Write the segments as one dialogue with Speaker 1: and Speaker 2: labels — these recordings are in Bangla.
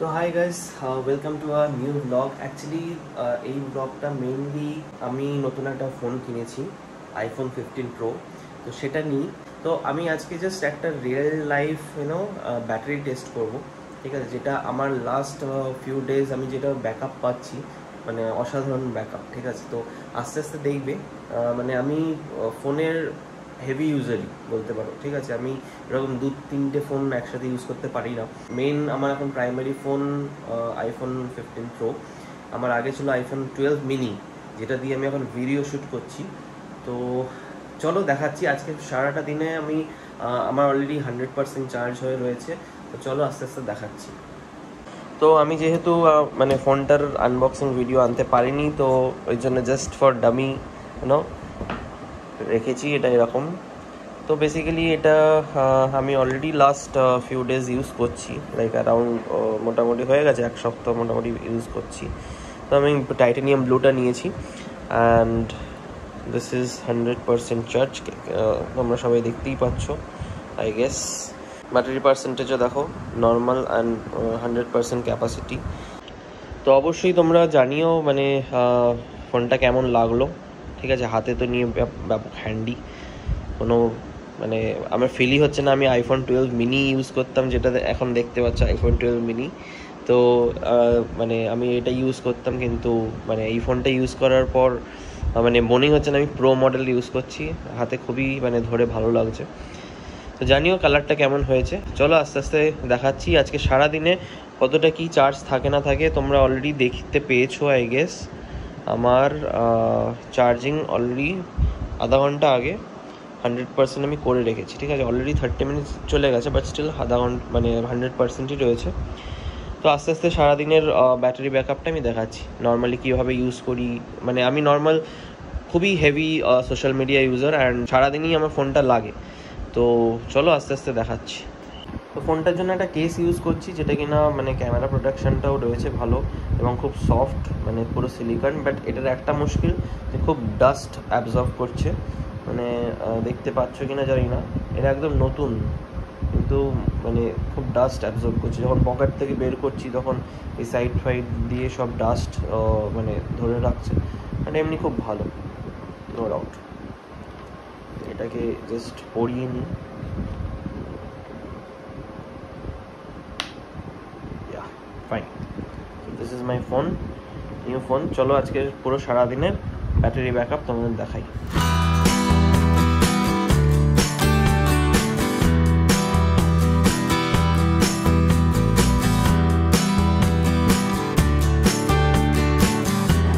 Speaker 1: তো hi guys, welcome to a new blog. Actually এই ব্লগটা মেইনলি আমি নতুন একটা ফোন কিনেছি, আইফোন 15 প্রো। তো সেটা নিই। তো আমি আজকে জাস্ট একটা রিয়েল লাইফ ব্যাটারি টেস্ট করব, ঠিক আছে? যেটা আমার লাস্ট ফিউ ডেজ আমি যেটা ব্যাকআপ পাচ্ছি, মানে অসাধারণ ব্যাকআপ, ঠিক আছে? তো আস্তে আস্তে দেখবে, মানে আমি ফোনের হেভি ইউজারই বলতে পারো, ঠিক আছে? আমি এরকম 2-3টে ফোন একসাথে ইউজ করতে পারি না। মেন আমার এখন প্রাইমারি ফোন আইফোন 15 প্রো। আমার আগে ছিল আইফোন 12 মিনি, যেটা দিয়ে আমি এখন ভিডিও শ্যুট করছি। তো চলো দেখাচ্ছি আজকে সারাটা দিনে আমি আমার অলরেডি 100% চার্জ হয়ে রয়েছে। তো চলো আস্তে আস্তে দেখাচ্ছি। তো আমি যেহেতু মানে ফোনটার আনবক্সিং ভিডিও আনতে পারিনি, তো ওই জন্য জাস্ট ফর ডামি রেখেছি এটা এরকম। তো বেসিক্যালি এটা আমি already last few days use করছি, লাইক অ্যারাউন্ড মোটামুটি হয়ে গেছে 1 সপ্তাহ মোটামুটি ইউজ করছি। তো আমি টাইটানিয়াম ব্লুটা নিয়েছি অ্যান্ড দিস ইজ 100% চার্জ। তোমরা সবাই দেখতেই পাচ্ছ আই গেস। ব্যাটারি পার্সেন্টেজও দেখো নর্মাল অ্যান্ড 100% ক্যাপাসিটি। তো অবশ্যই তোমরা জানিও মানে ফোনটা কেমন লাগলো, ঠিক আছে? হাতে তো নিয়ে ব্যাপক হ্যান্ডি, কোনো মানে আমার ফিলই হচ্ছে না আমি আইফোন 12 মিনি ইউজ করতাম, যেটা এখন দেখতে পাচ্ছ আইফোন 12 মিনি। তো মানে আমি এটা ইউজ করতাম, কিন্তু মানে এই ফোনটা ইউজ করার পর মানে মনেই হচ্ছে না আমি প্রো মডেল ইউজ করছি। হাতে খুবই মানে ধরে ভালো লাগছে। তো জানিও কালারটা কেমন হয়েছে। চলো আস্তে আস্তে দেখাচ্ছি আজকে সারাদিনে কতটা কি চার্জ থাকে না থাকে। তোমরা অলরেডি দেখতে পেয়েছো আই গেস। আমার চার্জিং অলরেডি আধা ঘন্টা আগে 100% আমি করে রেখেছি, ঠিক আছে? অলরেডি 30 মিনিটস চলে গেছে, বাট স্টিল আধা ঘন্টা মানে 100%ই রয়েছে। তো আস্তে আস্তে সারাদিনের ব্যাটারি ব্যাকআপটা আমি দেখাচ্ছি, নর্মালি কীভাবে ইউজ করি। মানে আমি নর্মাল খুবই heavy social media user and সারাদিনই আমার ফোনটা লাগে। তো চলো আস্তে আস্তে দেখাচ্ছি। তো ফোনটার জন্য একটা কেস ইউজ করছি, যেটা কিনা মানে ক্যামেরা প্রোটেকশনটাও রয়েছে ভালো এবং খুব সফট, মানে পুরো সিলিকন। বাট এটার একটা মুশকিল যে খুব ডাস্ট অ্যাবজর্ব করছে, মানে দেখতে পাচ্ছ কিনা জানি না, এটা একদম নতুন কিন্তু মানে খুব ডাস্ট অ্যাবজর্ব করছে। যখন পকেট থেকে বের করছি তখন এই সাইড ফাইড দিয়ে সব ডাস্ট মানে ধরে রাখছে। মানে এমনি খুব ভালো, নো ডাউট। এটাকে জাস্ট পরিয়ে নিই। Fine, this is my phone, new phone. চলো আজকে পুরো সারাদিনের ব্যাটারি ব্যাকআপ তোমাদের দেখাই।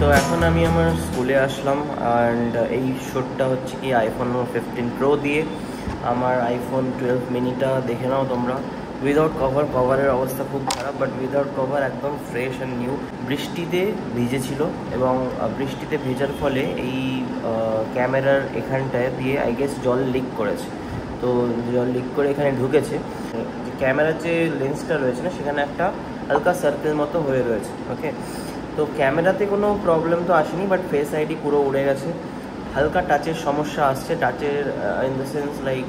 Speaker 1: তো এখন আমি আমার স্কুলে আসলাম অ্যান্ড এই শ্যুটটা হচ্ছে কি আইফোন 15 প্রো দিয়ে। আমার আইফোন 12 মিনিটা দেখে নাও তোমরা, উইদাউট কভারের অবস্থা খুব খারাপ, বাট উইদাউট কভার একদম ফ্রেশ অ্যান্ড নিউ। বৃষ্টিতে ভিজেছিল এবং বৃষ্টিতে ভেজার ফলে এই ক্যামেরার এখানটায় দিয়ে আই গেস জল লিক করেছে। তো জল লিক করে এখানে ঢুকেছে। ক্যামেরার যে লেন্সটা রয়েছে না, সেখানে একটা হালকা সার্কেল মতো হয়ে রয়েছে। ওকে, তো ক্যামেরাতে কোনো প্রবলেম তো আসেনি, বাট ফেস আইডি পুরো উড়ে গেছে। হালকা টাচের সমস্যা আসছে, টাচের ইন দ্য সেন্স লাইক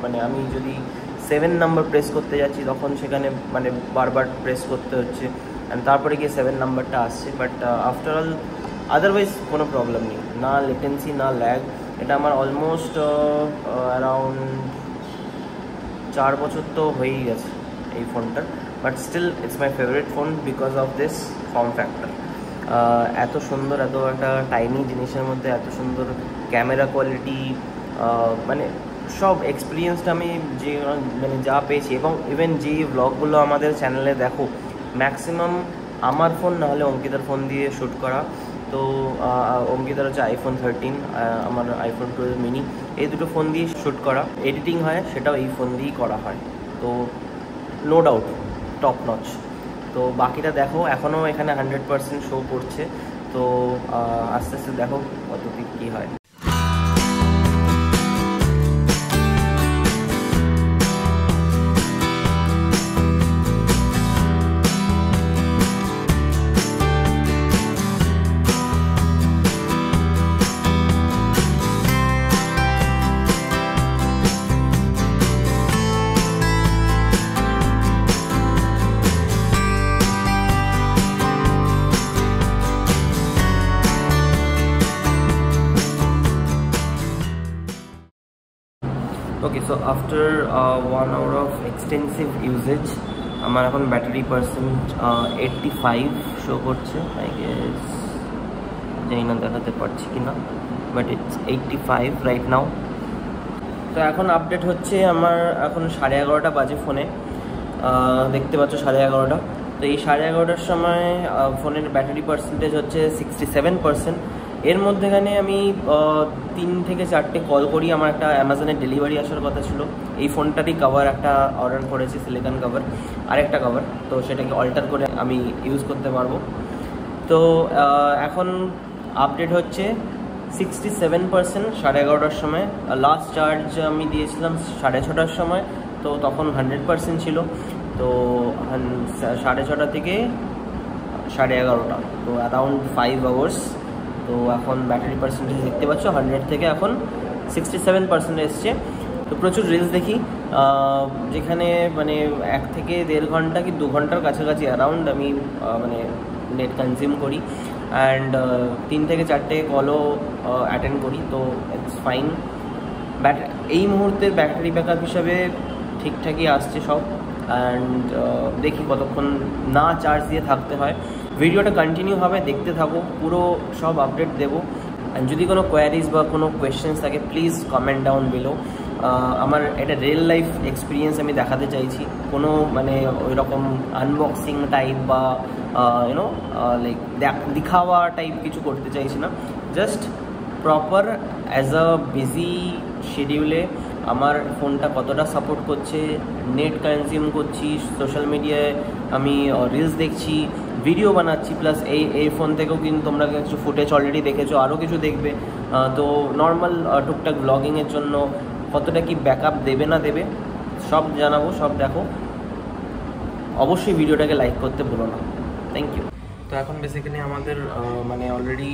Speaker 1: মানে আমি যদি 7 নাম্বার প্রেস করতে যাচ্ছি তখন সেখানে মানে বারবার প্রেস করতে হচ্ছে অ্যান্ড তারপরে গিয়ে 7 নাম্বারটা আসছে। বাট আফটার অল আদারওয়াইজ কোনো প্রবলেম নেই, না লেটেন্সি না ল্যাগ। এটা আমার অলমোস্ট অ্যারাউন্ড 4 বছর তো হয়েই গেছে এই ফোনটার, but still it's my favourite phone because of this form factor. এত সুন্দর, এত একটা টাইনি জিনিসের মধ্যে এত সুন্দর ক্যামেরা কোয়ালিটি, মানে সব এক্সপিরিয়েন্সটা আমি যে মানে যা পেয়েছি। এবং ইভেন যে ব্লগগুলো আমাদের চ্যানেলে দেখো, ম্যাক্সিমাম আমার ফোন না হলে অঙ্কিতার ফোন দিয়ে শ্যুট করা। তো অঙ্কিতার হচ্ছে আইফোন 13, আমার আইফোন 12 মিনি, এই দুটো ফোন দিয়ে শ্যুট করা। এডিটিং হয় সেটাও এই ফোন দিয়েই করা হয়। তো নো ডাউট টপ নচ। তো বাকিটা দেখো, এখনও এখানে 100% শো করছে। তো আস্তে আস্তে দেখো কত কী হয়। After 1 hour of extensive uses আমার এখন ব্যাটারি পার্সেন্ট 85 শো করছে। আই গেস জানি না দেখাতে পারছি কিনা, বাট ইটস 85 রাইট নাও। তো এখন আপডেট হচ্ছে আমার এখন 11:30 বাজে ফোনে, দেখতে পাচ্ছ 11:30। তো এই 11:30টার সময় ফোনের ব্যাটারি পার্সেন্টেজ হচ্ছে 67%। এর মধ্যেখানে আমি 3 থেকে 4টে কল করি। আমার একটা অ্যামাজনের ডেলিভারি আসার কথা ছিল, এই ফোনটারই কভার একটা অর্ডার করেছি, সিলিকন কভার, আরেকটা কভার, তো সেটাকে অল্টার করে আমি ইউজ করতে পারবো। তো এখন আপডেট হচ্ছে 67% 11:30টার সময়। লাস্ট চার্জ আমি দিয়েছিলাম 6:30টার সময়, তো তখন 100% ছিল। তো 6:30 থেকে 11:30, তো অ্যারাউন্ড 5 hours। তো এখন ব্যাটারি পার্সেন্টেজ দেখতে পাচ্ছ 100 থেকে এখন 67% এসছে। তো প্রচুর রিলস দেখি, যেখানে মানে 1 থেকে 1.5 ঘন্টা কি 2 ঘন্টার কাছাকাছি অ্যারাউন্ড আমি মানে নেট কনজিউম করি। অ্যান্ড 3 থেকে 4টে কলও অ্যাটেন্ড করি, তো ইটস ফাইন। এই মুহূর্তে ব্যাটারি ব্যাকআপ হিসাবে ঠিকঠাকই আসছে সব। অ্যান্ড দেখি কতক্ষণ না চার্জ দিয়ে থাকতে হয়। ভিডিওটা কন্টিনিউ হবে, দেখতে থাকো, পুরো সব আপডেট দেবো। অ্যান্ড যদি কোনো কোয়ারিজ বা কোনো কোয়েশ্চেন্স থাকে প্লিজ কমেন্ট ডাউন বিলো। আমার এটা রিয়েল লাইফ এক্সপিরিয়েন্স আমি দেখাতে চাইছি, কোনো মানে ওই রকম আনবক্সিং টাইপ বা ইউনো লাইক দেখাওয়া টাইপ কিছু করতে চাইছি না। Just proper as a busy শিডিউলে আমার ফোনটা কতটা সাপোর্ট করছে, নেট কনজিউম করছি, সোশ্যাল মিডিয়ায় আমি রিলস দেখছি, ভিডিও বানাচ্ছি, প্লাস এই ফোন থেকেও কিন্তু তোমরা কিছু ফুটেজ অলরেডি দেখেছো, আরও কিছু দেখবে। তো নর্মাল টুকটাক ব্লগিংয়ের জন্য কতটা কি ব্যাকআপ দেবে না দেবে সব জানাবো, সব দেখো। অবশ্যই ভিডিওটাকে লাইক করতে ভুলো না। Thank you. তো এখন বেসিক্যালি আমাদের মানে অলরেডি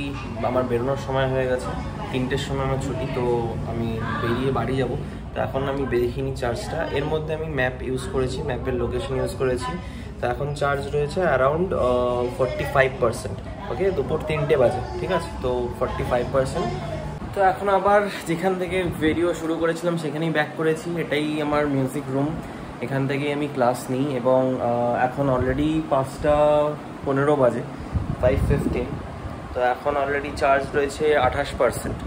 Speaker 1: আমার বেরোনোর সময় হয়ে গেছে, 3টের সময় আমার ছুটি। তো আমি বেরিয়ে বাড়ি যাব। তো এখন আমি দেখিনি চার্জটা, এর মধ্যে আমি ম্যাপ ইউজ করেছি, ম্যাপের লোকেশন ইউজ করেছি। তো এখন চার্জ রয়েছে অ্যারাউন্ড 45%। ওকে, দুপুর 3টে বাজে, ঠিক আছে। তো 45%। তো এখন আবার যেখান থেকে ভিডিও শুরু করেছিলাম সেখানেই ব্যাক করেছি। এটাই আমার মিউজিক রুম, এখান থেকেই আমি ক্লাস নিই। এবং এখন অলরেডি 5:15 বাজে, 5:15। তো এখন অলরেডি চার্জ রয়েছে 28%।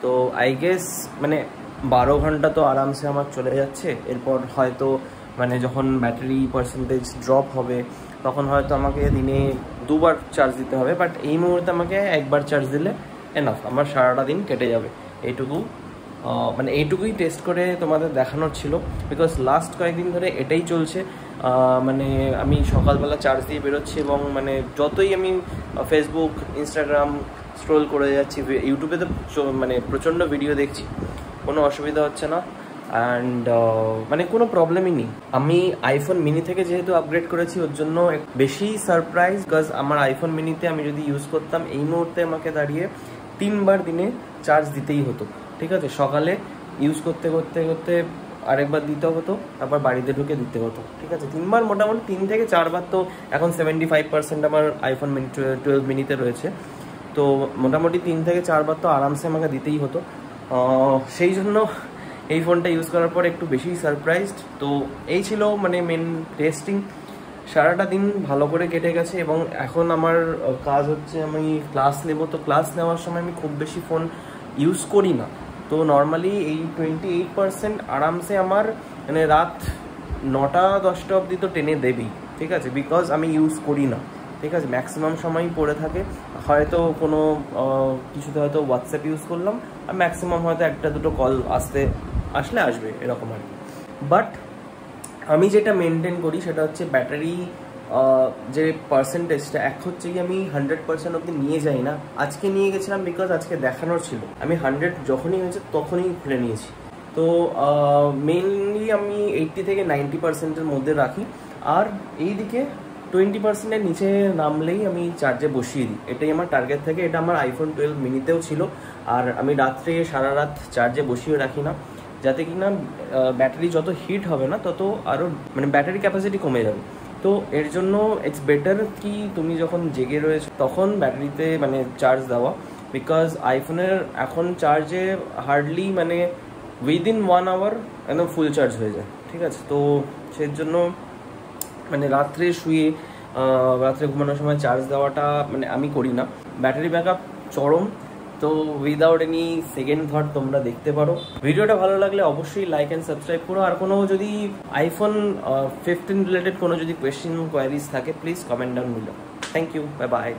Speaker 1: তো আই গেস মানে 12 ঘন্টা তো আরামসে আমার চলে যাচ্ছে। এরপর হয়তো মানে যখন ব্যাটারি পার্সেন্টেজ ড্রপ হবে তখন হয়তো আমাকে দিনে 2বার চার্জ দিতে হবে, বাট এই মুহূর্তে আমাকে 1বার চার্জ দিলে এনাফ, আমার সারাটা দিন কেটে যাবে। মানে এইটুকুই টেস্ট করে তোমাদের দেখানোর ছিল, বিকজ লাস্ট কয়েকদিন ধরে এটাই চলছে। মানে আমি সকালবেলা চার্জ দিয়ে বেরোচ্ছি এবং মানে যতই আমি ফেসবুক, ইনস্টাগ্রাম স্ক্রোল করে যাচ্ছি, ইউটিউবে তো মানে প্রচণ্ড ভিডিও দেখছি, কোনো অসুবিধা হচ্ছে না। অ্যান্ড মানে কোনো প্রবলেমই নেই। আমি আইফোন মিনি থেকে যেহেতু আপগ্রেড করেছি ওর জন্য বেশি সারপ্রাইজ, বিকজ আমার আইফোন মিনিতে আমি যদি ইউজ করতাম এই মুহূর্তে আমাকে দাঁড়িয়ে 3বার দিনে চার্জ দিতেই হতো, ঠিক আছে। সকালে ইউজ করতে করতে করতে আরেকবার দিতে হতো, তারপর বাড়িতে ঢুকে দিতে হতো, ঠিক আছে। 3বার, মোটামুটি 3 থেকে 4বার। তো এখন 75% আমার আইফোন মিনি 12 মিনিতে রয়েছে। তো মোটামুটি 3 থেকে 4বার তো আরামসে আমাকে দিতেই হতো। সেই জন্য এই ফোনটা ইউজ করার পর একটু বেশি সারপ্রাইজড। তো এই ছিল মানে মেন টেস্টিং। সারাটা দিন ভালো করে কেটে গেছে এবং এখন আমার কাজ হচ্ছে আমি ক্লাস নেব। তো ক্লাস নেওয়ার সময় আমি খুব বেশি ফোন ইউজ করি না। তো নর্মালি এই 28% আরামসে আমার মানে রাত 9টা-10টা অবধি তো টেনে দেবেই, ঠিক আছে, বিকজ আমি ইউজ করি না, ঠিক আছে। ম্যাক্সিমাম সময়ই পড়ে থাকে, হয়তো কোনো কিছুতে হয়তো হোয়াটসঅ্যাপ ইউজ করলাম, আর ম্যাক্সিমাম হয়তো 1-2 কল আসবে এরকম আর কি। বাট আমি যেটা মেনটেন করি সেটা হচ্ছে ব্যাটারি যে পার্সেন্টেজটা হচ্ছে কি আমি 100% অবধি নিয়ে যাই না। আজকে নিয়ে গেছিলাম বিকজ আজকে দেখানোর ছিল, আমি 100 যখনই হয়েছে তখনই খুলে নিয়েছি। তো মেনলি আমি 80 থেকে 90%-এর মধ্যে রাখি, আর এইদিকে 20%-এর নিচে নামলেই আমি চার্জে বসিয়ে দিই। এটাই আমার টার্গেট থাকে। এটা আমার আইফোন 12 মিনিতেও ছিল। আর আমি রাত্রে সারা রাত চার্জে বসিয়ে রাখি না, যাতে কি না ব্যাটারি যত হিট হবে না তত আরও মানে ব্যাটারি ক্যাপাসিটি কমে যাবে। তো এর জন্য ইটস বেটার কি তুমি যখন জেগে রয়েছো তখন ব্যাটারিতে মানে চার্জ দেওয়া, বিকজ আইফোনের এখন চার্জে হার্ডলি মানে উইদিন 1 আওয়ার একদম ফুল চার্জ হয়ে যায়, ঠিক আছে। তো সেই জন্য মানে রাত্রে শুয়ে রাত্রে ঘুমানোর সময় চার্জ দেওয়াটা মানে আমি করি না। ব্যাটারি ব্যাকআপ চরম, তো উইদাউট এনি সেকেন্ড থট তোমরা দেখতে পারো। ভিডিওটা ভালো লাগলে অবশ্যই লাইক অ্যান্ড সাবস্ক্রাইব করো। আর কোনো যদি আইফোন 15 রিলেটেড কোনো যদি কোয়েশ্চেন কোয়ারিজ থাকে please comment down below. Thank you, bye by.